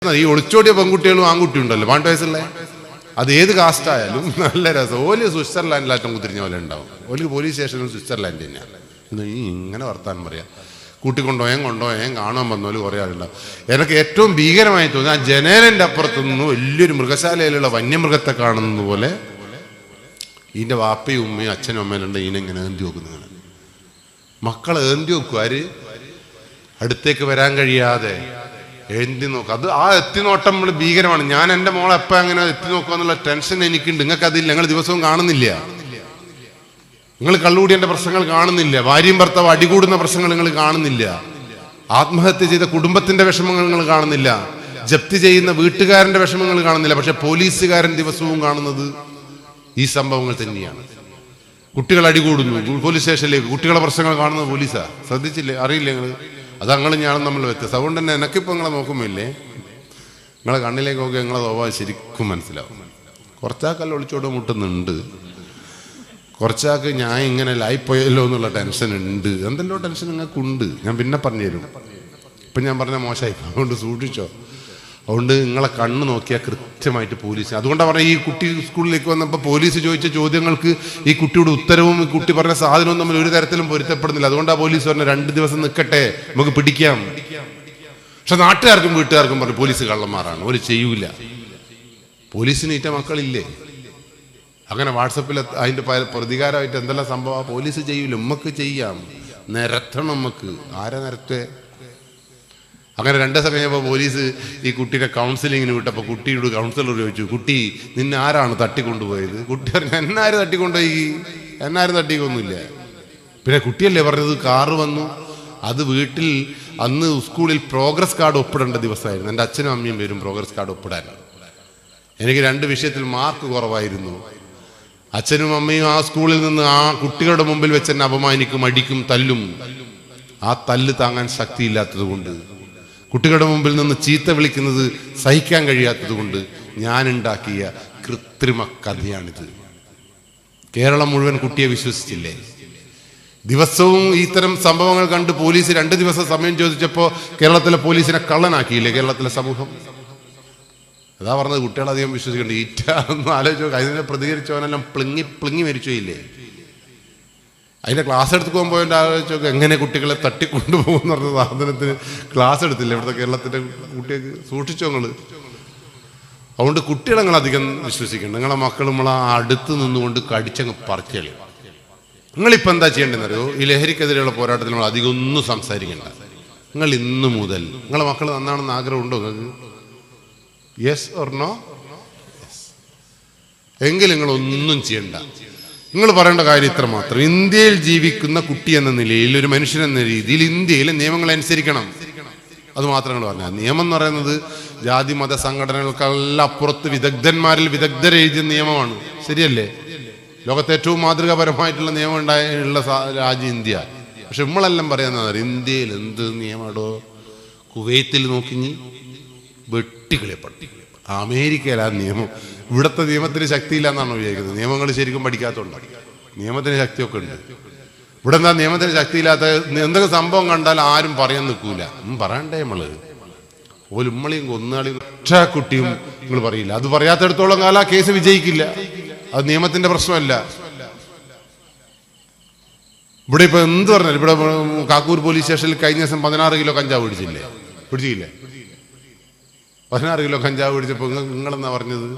ഈ ഒളിച്ചോടിയ പെൺകുട്ടികളും ആൺകുട്ടിയും ഉണ്ടല്ലോ 12 വയസ്സുള്ള, അത് ഏത് കാസ്റ്റ് ആയാലും നല്ല രസം. ഓല് സ്വിറ്റ്സർലാൻഡിലാറ്റം കുത്തിരിഞ്ഞ പോലെ ഉണ്ടാവും. ഓല് പോലീസ് സ്റ്റേഷനും സ്വിറ്റ്സർലാൻഡ് തന്നെയാണ്. ഈ ഇങ്ങനെ വർത്താനം പറയാം. കൂട്ടിക്കൊണ്ടോയം കാണാൻ വന്നോല് കുറേ ആളുണ്ടാവും. എനിക്ക് ഏറ്റവും ഭീകരമായി തോന്നി ആ ജനലിൻ്റെ അപ്പുറത്തുനിന്ന് വലിയൊരു മൃഗശാലയിലുള്ള വന്യമൃഗത്തെ കാണുന്നത് പോലെ ഇതിൻ്റെ വാപ്പയും ഉമ്മയും അച്ഛനും അമ്മയിലുണ്ട്. ഇതിനെങ്ങനെ ഏന്തി നോക്കുന്നതാണ്. മക്കളെ ഏന്തി നോക്കും. ആര് അടുത്തേക്ക് വരാൻ കഴിയാതെ എഴുതി നോക്കുക. അത് ആ എത്തിനോട്ടം നമ്മൾ ഭീകരമാണ്. ഞാൻ എൻ്റെ മോളെ എപ്പോൾ അങ്ങനെ എത്തി നോക്കുക എന്നുള്ള ടെൻഷൻ എനിക്കുണ്ട്. നിങ്ങൾക്ക് അതില്ല. നിങ്ങൾ ദിവസവും കാണുന്നില്ല. നിങ്ങൾ കള്ളുകൂടിയൻ്റെ പ്രശ്നങ്ങൾ കാണുന്നില്ല. ഭാര്യയും ഭർത്താവ് അടികൂടുന്ന പ്രശ്നങ്ങൾ നിങ്ങൾ കാണുന്നില്ല. ആത്മഹത്യ ചെയ്ത കുടുംബത്തിന്റെ വിഷമങ്ങൾ നിങ്ങൾ കാണുന്നില്ല. ജപ്തി ചെയ്യുന്ന വീട്ടുകാരന്റെ വിഷമങ്ങൾ കാണുന്നില്ല. പക്ഷെ പോലീസുകാരൻ ദിവസവും കാണുന്നത് ഈ സംഭവങ്ങൾ തന്നെയാണ്. കുട്ടികൾ അടികൂടുന്നു പോലീസ് സ്റ്റേഷനിലേക്ക്. കുട്ടികളെ പ്രശ്നങ്ങൾ കാണുന്നത് പോലീസാ. ശ്രദ്ധിച്ചില്ലേ? അറിയില്ല നിങ്ങൾ? അത് അങ്ങനെ ഞാനും നമ്മൾ വ്യത്യസ്തം. അതുകൊണ്ട് തന്നെ എനിക്കിപ്പോൾ നിങ്ങളെ നോക്കുമ്പോയില്ലേ, നിങ്ങളെ കണ്ണിലേക്ക് നോക്കി നിങ്ങളെ സ്വഭാവം ശരിക്കും മനസ്സിലാവും. കുറച്ചാക്കല്ല ഒളിച്ചോട് മുട്ടുന്നുണ്ട്, കുറച്ചാക്ക് ഞാൻ ഇങ്ങനെ ലായിപ്പോയല്ലോ എന്നുള്ള ടെൻഷൻ ഉണ്ട്. എന്തെല്ലോ ടെൻഷൻ നിങ്ങൾക്കുണ്ട്. ഞാൻ പിന്നെ പറഞ്ഞു തരും. ഇപ്പം ഞാൻ പറഞ്ഞ മോശമായി, അതുകൊണ്ട് സൂക്ഷിച്ചോ. അതുകൊണ്ട് നിങ്ങളെ കണ്ണ് നോക്കിയാൽ കൃത്യമായിട്ട് പോലീസ്. അതുകൊണ്ടാണ് പറഞ്ഞത്, ഈ കുട്ടി സ്കൂളിലേക്ക് വന്നപ്പോൾ പോലീസ് ചോദിച്ച ചോദ്യങ്ങൾക്ക് ഈ കുട്ടിയുടെ ഉത്തരവും ഈ കുട്ടി പറഞ്ഞ സാധനവും തമ്മിൽ ഒരു തരത്തിലും പൊരുത്തപ്പെടുന്നില്ല. അതുകൊണ്ടാണ് പോലീസ് പറഞ്ഞ 2 ദിവസം നിൽക്കട്ടെ, നമുക്ക് പിടിക്കാം. പക്ഷെ നാട്ടുകാർക്കും വീട്ടുകാർക്കും പറഞ്ഞു പോലീസ് കള്ളന്മാരാണ്, ഒരു ചെയ്യൂല. പോലീസിന് ഈറ്റ മക്കളില്ലേ? അങ്ങനെ വാട്സപ്പിൽ അതിൻ്റെ പ്രതികാരമായിട്ട് എന്തെല്ലാം സംഭവം പോലീസ് ചെയ്യൂല. നമുക്ക് ചെയ്യാം, നിരത്തണം. നമുക്ക് ആരെ നിരത്തേ? അങ്ങനെ 2 ദിവസം കഴിഞ്ഞപ്പോൾ പോലീസ് ഈ കുട്ടീനെ കൗൺസിലിങ്ങിന് വിട്ടപ്പോൾ കുട്ടിയോട് കൗൺസിലർ ചോദിച്ചു, കുട്ടി നിന്നെ ആരാണ് തട്ടിക്കൊണ്ടുപോയത്? കുട്ടി പറഞ്ഞു, എന്നാരും തട്ടിക്കൊണ്ടുപോയി? എന്നാരും തട്ടിക്കൊന്നുമില്ല. പിന്നെ കുട്ടിയല്ലേ പറഞ്ഞത് കാറ് വന്നു. അത് വീട്ടിൽ അന്ന് സ്കൂളിൽ പ്രോഗ്രസ് കാർഡ് ഒപ്പിടേണ്ട ദിവസമായിരുന്നു. എൻ്റെ അച്ഛനും അമ്മയും വരും പ്രോഗ്രസ് കാർഡ് ഒപ്പിടാൻ. എനിക്ക് 2 വിഷയത്തിൽ മാർക്ക് കുറവായിരുന്നു. അച്ഛനും അമ്മയും ആ സ്കൂളിൽ നിന്ന് ആ കുട്ടികളുടെ മുമ്പിൽ വെച്ച് എന്നെ അപമാനിക്കും, അടിക്കും, തല്ലും. ആ തല്ല് താങ്ങാൻ ശക്തിയില്ലാത്തത് കൊണ്ട്, കുട്ടികളുടെ മുമ്പിൽ നിന്ന് ചീത്ത വിളിക്കുന്നത് സഹിക്കാൻ കഴിയാത്തത് കൊണ്ട് ഞാൻ ഉണ്ടാക്കിയ കൃത്രിമ കഥയാണിത്. കേരളം മുഴുവൻ കുട്ടിയെ വിശ്വസിച്ചില്ലേ? ദിവസവും ഇത്തരം സംഭവങ്ങൾ കണ്ട് പോലീസ് 2 ദിവസം സമയം ചോദിച്ചപ്പോൾ കേരളത്തിലെ പോലീസിനെ കള്ളനാക്കിയില്ലേ കേരളത്തിലെ സമൂഹം? അതാ പറഞ്ഞത്, കുട്ടികളധികം വിശ്വസിക്കേണ്ട. ഈറ്റ ഒന്നും ആലോചിച്ചോ. അതിനെ പ്രതികരിച്ചവനെല്ലാം പ്ലിങ്ങി മരിച്ചോയില്ലേ? അതിൻ്റെ ക്ലാസ് എടുത്ത് പോകുമ്പോൾ എൻ്റെ ആലോചിച്ചൊക്കെ എങ്ങനെ കുട്ടികളെ തട്ടിക്കൊണ്ടുപോകുമെന്ന് പറഞ്ഞ സാധനത്തിന് ക്ലാസ് എടുത്തില്ല ഇവിടുത്തെ കേരളത്തിൻ്റെ കുട്ടികൾക്ക്. സൂക്ഷിച്ചോ നിങ്ങൾ. അതുകൊണ്ട് കുട്ടികളെ നിങ്ങൾ അധികം വിശ്വസിക്കണം. നിങ്ങളെ മക്കൾ നമ്മളെ അടുത്ത് നിന്നുകൊണ്ട് കടിച്ചങ്ങ് പറിച്ചളി. നിങ്ങളിപ്പോൾ എന്താ ചെയ്യേണ്ടതെന്നറിയോ? ഈ ലഹരിക്കെതിരെയുള്ള പോരാട്ടത്തിൽ നമ്മൾ അധികം ഒന്നും സംസാരിക്കേണ്ട. നിങ്ങൾ ഇന്ന് മുതൽ നിങ്ങളെ മക്കൾ നന്നാണെന്ന് ആഗ്രഹമുണ്ടോ നിങ്ങൾക്ക്? Yes or no? എങ്കിൽ നിങ്ങളൊന്നും ചെയ്യണ്ട. നിങ്ങൾ പറയേണ്ട കാര്യം ഇത്ര മാത്രം: ഇന്ത്യയിൽ ജീവിക്കുന്ന കുട്ടി എന്ന നിലയിൽ, ഒരു മനുഷ്യൻ എന്ന രീതിയിൽ ഇന്ത്യയിലെ നിയമങ്ങൾ അനുസരിക്കണം. അത് മാത്രം നിങ്ങൾ പറഞ്ഞാൽ. നിയമം എന്ന് പറയുന്നത് ജാതി മത സംഘടനകൾക്കെല്ലാം അപ്പുറത്ത് വിദഗ്ധന്മാരിൽ വിദഗ്ധരെഴുതിയ നിയമമാണ്. ശരിയല്ലേ? ലോകത്തെ ഏറ്റവും മാതൃകാപരമായിട്ടുള്ള നിയമം ഉള്ള രാജ്യം ഇന്ത്യ. പക്ഷെ നമ്മളെല്ലാം പറയുന്നത് ഇന്ത്യയിൽ എന്ത് നിയമടോ? കുവൈത്തിൽ നോക്കി വെട്ടിക്കളിപ്പട്ടി. അമേരിക്കയിലാ നിയമം. ഇവിടുത്തെ നിയമത്തിന് ശക്തിയില്ല എന്നാണ് വിചാരിക്കുന്നത്. നിയമങ്ങൾ ശരിക്കും പഠിക്കാത്തതുകൊണ്ട്. നിയമത്തിന് ശക്തിയൊക്കെ ഉണ്ട്. ഇവിടെ എന്താ നിയമത്തിന് ശക്തിയില്ലാത്ത? എന്തെങ്കിലും സംഭവം കണ്ടാൽ ആരും പറയാൻ നിൽക്കൂല. പറയണ്ടേ നമ്മള്? ഓല് ഉമ്മളിയും കൊന്നാളിയും ഒറ്റ കുട്ടിയും നിങ്ങൾ പറയില്ല. അത് പറയാത്തടത്തോളം കാലം ആ കേസ് വിജയിക്കില്ല. അത് നിയമത്തിന്റെ പ്രശ്നമല്ല. ഇവിടെ ഇപ്പൊ എന്ത് പറഞ്ഞാൽ, ഇവിടെ കാക്കൂർ പോലീസ് സ്റ്റേഷനിൽ കഴിഞ്ഞ ദിവസം 16 കിലോ കഞ്ചാവ് പിടിച്ചില്ലേ? 16 കിലോ കഞ്ചാവ് പിടിച്ചപ്പോൾ നിങ്ങളെന്നാ പറഞ്ഞത്?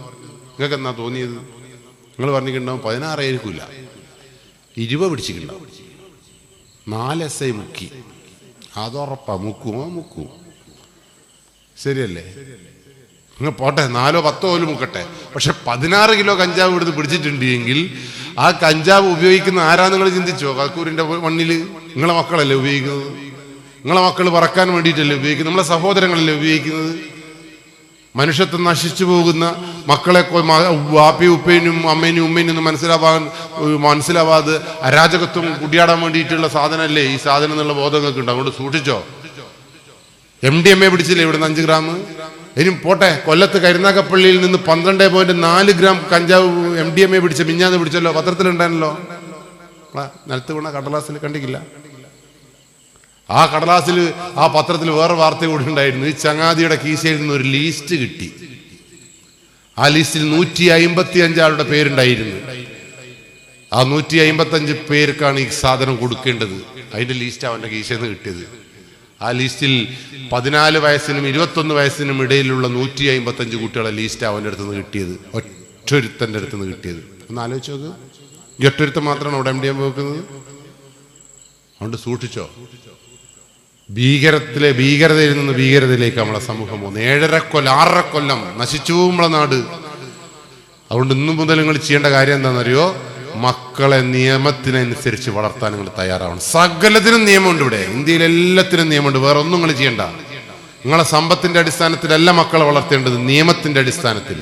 നിങ്ങൾക്ക് എന്നാ തോന്നിയത്? നിങ്ങൾ പറഞ്ഞിട്ടുണ്ടാവും 16 ആയിരിക്കില്ല, 20 പിടിച്ചിട്ടുണ്ടാവും. 4 SI മുക്കി. അതുറപ്പാ. മുക്കൂ. ശരിയല്ലേ? നിങ്ങൾ പോട്ടെ, 4 10 പോലും മുക്കട്ടെ. പക്ഷെ 16 കിലോ കഞ്ചാവ് ഇവിടുന്ന് പിടിച്ചിട്ടുണ്ട് എങ്കിൽ ആ കഞ്ചാവ് ഉപയോഗിക്കുന്ന ആരാ നിങ്ങൾ ചിന്തിച്ചോ? കാക്കൂരിന്റെ മണ്ണിൽ നിങ്ങളെ മക്കളല്ലേ ഉപയോഗിക്കുന്നത്? നിങ്ങളെ മക്കൾ പറക്കാൻ വേണ്ടിയിട്ടല്ലേ ഉപയോഗിക്കുന്നത്? നമ്മളെ സഹോദരങ്ങളല്ലേ ഉപയോഗിക്കുന്നത്? മനുഷ്യത്വം നശിച്ചു പോകുന്ന മക്കളെ വാപ്പി ഉപ്പേനും അമ്മേനും ഉമ്മേനും മനസ്സിലാവാതെ അരാജകത്വം കുടിയാടാൻ വേണ്ടിയിട്ടുള്ള സാധനമല്ലേ ഈ സാധനം എന്നുള്ള ബോധം നിങ്ങൾക്ക് ഉണ്ട്. അതുകൊണ്ട് സൂക്ഷിച്ചോ. MDMA പിടിച്ചില്ലേ ഇവിടുന്ന് 5 ഗ്രാം? ഇനിയും പോട്ടെ, കൊല്ലത്ത് കരുനാഗപ്പള്ളിയിൽ നിന്ന് 12.4 ഗ്രാം കഞ്ചാവ് MDMA പിടിച്ച മിഞ്ഞാന്ന് പിടിച്ചല്ലോ, പത്രത്തിലുണ്ടായിരുന്നല്ലോ. നിലത്ത് വീണ കടലാസിൽ കണ്ടിക്കില്ല? ആ കടലാസിൽ ആ പത്രത്തിൽ വേറെ വാർത്ത കൂടി ഉണ്ടായിരുന്നു. ഈ ചങ്ങാതിയുടെ കീശയിൽ നിന്ന് ഒരു ലിസ്റ്റ് കിട്ടി. ആ ലിസ്റ്റിൽ 155 ആളുടെ പേരുണ്ടായിരുന്നു. ആ 155 പേർക്കാണ് ഈ സാധനം കൊടുക്കേണ്ടത്. അതിന്റെ ലിസ്റ്റ് അവന്റെ കീശയിൽ നിന്ന് കിട്ടിയത്. ആ ലിസ്റ്റിൽ 14 വയസ്സിനും 21 വയസ്സിനും ഇടയിലുള്ള 155 കുട്ടികളെ ലിസ്റ്റ് അവൻ്റെ അടുത്ത് നിന്ന് കിട്ടിയത്. ഒറ്റൊരുത്തൻ്റെ അടുത്ത് നിന്ന് കിട്ടിയത്. ഒന്ന് ആലോചിച്ച് നോക്ക്. ഈ ഒറ്റൊരുത്തൻ മാത്രമാണ് അവിടെ MDM വെക്കുന്നത്. അതുകൊണ്ട് സൂക്ഷിച്ചോ. ഭീകരതയിൽ നിന്ന് ഭീകരതയിലേക്ക് നമ്മളെ സമൂഹം പോകുന്നു. 6.5 കൊല്ലം നശിച്ചു നമ്മളെ നാട്. അതുകൊണ്ട് ഇന്നു മുതൽ നിങ്ങൾ ചെയ്യേണ്ട കാര്യം എന്താണെന്നറിയോ? മക്കളെ നിയമത്തിനനുസരിച്ച് വളർത്താൻ നിങ്ങൾ തയ്യാറാവണം. സകലത്തിനും നിയമമുണ്ട് ഇവിടെ. ഇന്ത്യയിൽ എല്ലാത്തിനും നിയമമുണ്ട്. വേറെ ഒന്നും നിങ്ങൾ ചെയ്യണ്ട. നിങ്ങളെ സമ്പത്തിന്റെ അടിസ്ഥാനത്തിലല്ല മക്കളെ വളർത്തേണ്ടത്, നിയമത്തിന്റെ അടിസ്ഥാനത്തിൽ.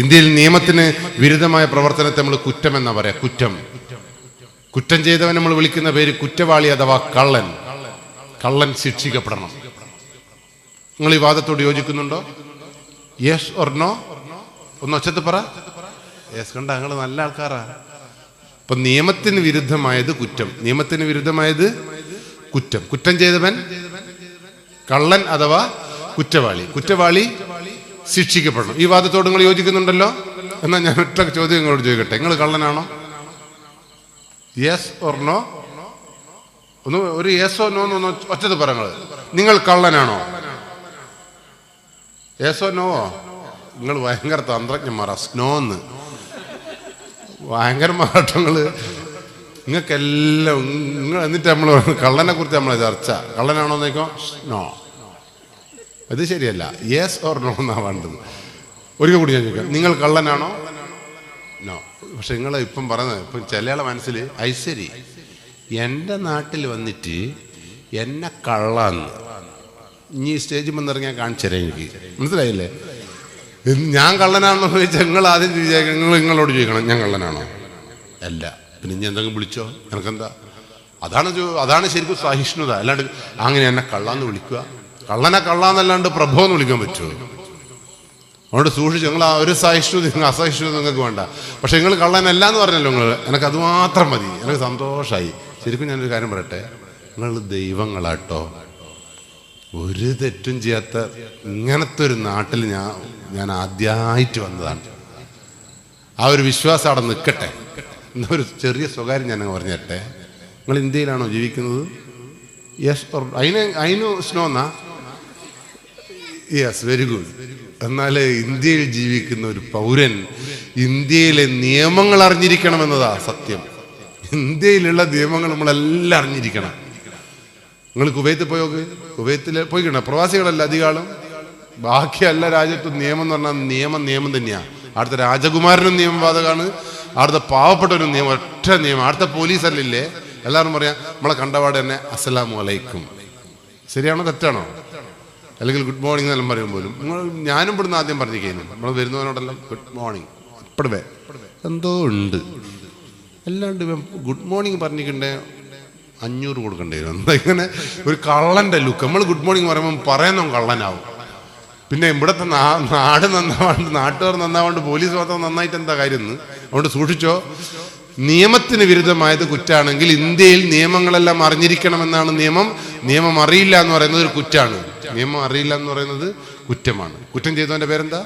ഇന്ത്യയിൽ നിയമത്തിന് വിരുദ്ധമായ പ്രവർത്തനത്തെ നമ്മൾ കുറ്റം എന്നാ പറയാ. കുറ്റം ചെയ്തവൻ നമ്മൾ വിളിക്കുന്ന പേര് കുറ്റവാളി അഥവാ കള്ളൻ. കള്ളൻ ശിക്ഷിക്കപ്പെടണം. നിങ്ങൾ ഈ വാദത്തോട് യോജിക്കുന്നുണ്ടോ? Yes or no? ഒന്ന് ഒച്ചത്ത് പറ. യെസ്. കണ്ട, നിങ്ങൾ നല്ല ആൾക്കാരാ. അപ്പൊ നിയമത്തിന് വിരുദ്ധമായത് കുറ്റം, നിയമത്തിന് വിരുദ്ധമായത് കുറ്റം. കുറ്റം ചെയ്തവൻ കള്ളൻ അഥവാ കുറ്റവാളി ശിക്ഷിക്കപ്പെടണം. ഈ വാദത്തോട് നിങ്ങൾ യോജിക്കുന്നുണ്ടല്ലോ? എന്നാൽ ഞാൻ ഒറ്റ ചോദ്യം നിങ്ങളോട് ചോദിക്കട്ടെ. നിങ്ങൾ കള്ളനാണോ? Yes or no? ഒന്ന് ഒരു യെസോ നോ ഒന്ന് ഒറ്റത് പറങ്ങൾ. നിങ്ങൾ കള്ളനാണോ? യെസോ നോവോ? നിങ്ങൾ ഭയങ്കര തന്ത്രജ്ഞന്മാരാ. സ്നോന്ന് ഭയങ്കരമായിട്ടങ്ങള് നിങ്ങൾക്കെല്ലാം. നിങ്ങൾ എന്നിട്ട് നമ്മൾ കള്ളനെ കുറിച്ച് നമ്മളെ ചർച്ച. കള്ളനാണോ നോക്കോ? നോ. അത് ശരിയല്ല. യെസ് ഓർ നോ എന്നാ വേണ്ടത്. ഒരിക്കൽ കൂടി ഞാൻ ചോദിക്കാം, നിങ്ങൾ കള്ളനാണോ? നോ. പക്ഷെ നിങ്ങൾ ഇപ്പം പറഞ്ഞത് ഇപ്പം ചിലയാളെ മനസ്സിൽ ഐശ്വരി എൻ്റെ നാട്ടിൽ വന്നിട്ട് എന്നെ കള്ളാന്ന് ഇനി സ്റ്റേജിൽ വന്നിറങ്ങിയാൽ കാണിച്ചേരാ. എനിക്ക് മനസ്സിലായില്ലേ? ഞാൻ കള്ളനാണെന്ന് ചോദിച്ചാൽ നിങ്ങൾ ആദ്യം ചോദിച്ചാൽ നിങ്ങളോട് ചോദിക്കണം ഞാൻ കള്ളനാണോ? അല്ല. പിന്നെ ഇനി എന്തെങ്കിലും വിളിച്ചോ, എനിക്കെന്താ? അതാണ് ശരിക്കും സഹിഷ്ണുത. അല്ലാണ്ട് അങ്ങനെ എന്നെ കള്ളാന്ന് വിളിക്കുക. കള്ളനെ കള്ളാന്നല്ലാണ്ട് പ്രഭോ എന്ന് വിളിക്കാൻ പറ്റുമോ? അതുകൊണ്ട് സൂക്ഷിച്ചു. നിങ്ങൾ ആ ഒരു സഹിഷ്ണുത, അസഹിഷ്ണുത നിങ്ങൾക്ക് വേണ്ട. പക്ഷെ നിങ്ങൾ കള്ളനല്ല എന്ന് പറഞ്ഞല്ലോ നിങ്ങൾ. എനിക്ക് അതുമാത്രം മതി. എനിക്ക് സന്തോഷമായി. ശരിക്കും ഞാനൊരു കാര്യം പറയട്ടെ, നിങ്ങൾ ദൈവങ്ങളാട്ടോ. ഒരു തെറ്റും ചെയ്യാത്ത ഇങ്ങനത്തെ ഒരു നാട്ടിൽ ഞാൻ ആദ്യമായിട്ട് വന്നതാണ്. ആ ഒരു വിശ്വാസം അവിടെ നിൽക്കട്ടെ. എന്നൊരു ചെറിയ സ്വകാര്യം ഞാൻ പറഞ്ഞു തരട്ടെ. നിങ്ങൾ ഇന്ത്യയിലാണോ ജീവിക്കുന്നത്? യെസ് ഓർ അതിന് സ്നോ എന്നാ? Yes, very good. എന്നാൽ ഇന്ത്യയിൽ ജീവിക്കുന്ന ഒരു പൗരൻ ഇന്ത്യയിലെ നിയമങ്ങൾ അറിഞ്ഞിരിക്കണമെന്നതാ സത്യം. ഇന്ത്യയിലുള്ള നിയമങ്ങൾ നമ്മളെല്ലാം അറിഞ്ഞിരിക്കണം. നിങ്ങൾ കുവൈത്തിൽ പോയോക്ക്. കുവൈത്തിൽ പോയിക്കണ പ്രവാസികളല്ല അധികാളും. ബാക്കി എല്ലാ രാജ്യത്തും നിയമം എന്ന് പറഞ്ഞാൽ നിയമം തന്നെയാണ്. അവിടുത്തെ രാജകുമാരനും നിയമം ബാധകമാണ്. അവിടുത്തെ പാവപ്പെട്ടവരും നിയമം, ഒറ്റ നിയമം. അവിടുത്തെ പോലീസല്ലേ എല്ലാവരും പറയാം നമ്മളെ കണ്ടപാട് തന്നെ അസ്സലാമു അലൈക്കും. ശരിയാണോ തെറ്റാണോ? അല്ലെങ്കിൽ ഗുഡ് മോർണിംഗ് എന്നെല്ലാം പറയും പോലും. ഞാനും ഇവിടുന്ന് ആദ്യം പറഞ്ഞിരിക്കുന്നു, നമ്മൾ വരുന്നവനോടെല്ലാം ഗുഡ് മോർണിംഗ്. ഇപ്പോഴേ എന്തോ ഉണ്ട്. അല്ലാണ്ട് ഗുഡ് മോർണിംഗ് പറഞ്ഞിട്ടുണ്ടേ 500 കൊടുക്കേണ്ടി വരും. എന്താ ഇങ്ങനെ ഒരു കള്ളൻ്റെ ലുക്ക്. നമ്മൾ ഗുഡ് മോർണിംഗ് പറയുമ്പോൾ പറയുന്ന കള്ളനാവും. പിന്നെ ഇവിടുത്തെ നാട് നന്നാവാണ്ട്, നാട്ടുകാർ നന്നാവാണ്ട്, പോലീസ് മാത്രം നന്നായിട്ട് എന്താ കാര്യം എന്ന്. അതുകൊണ്ട് സൂക്ഷിച്ചോ. നിയമത്തിന് വിരുദ്ധമായത് കുറ്റാണെങ്കിൽ ഇന്ത്യയിൽ നിയമങ്ങളെല്ലാം അറിഞ്ഞിരിക്കണമെന്നാണ് നിയമം. നിയമം അറിയില്ല എന്ന് പറയുന്നത് ഒരു കുറ്റാണ്. നിയമം അറിയില്ല എന്ന് പറയുന്നത് കുറ്റമാണ്. കുറ്റം ചെയ്തവന്റെ പേരെന്താ?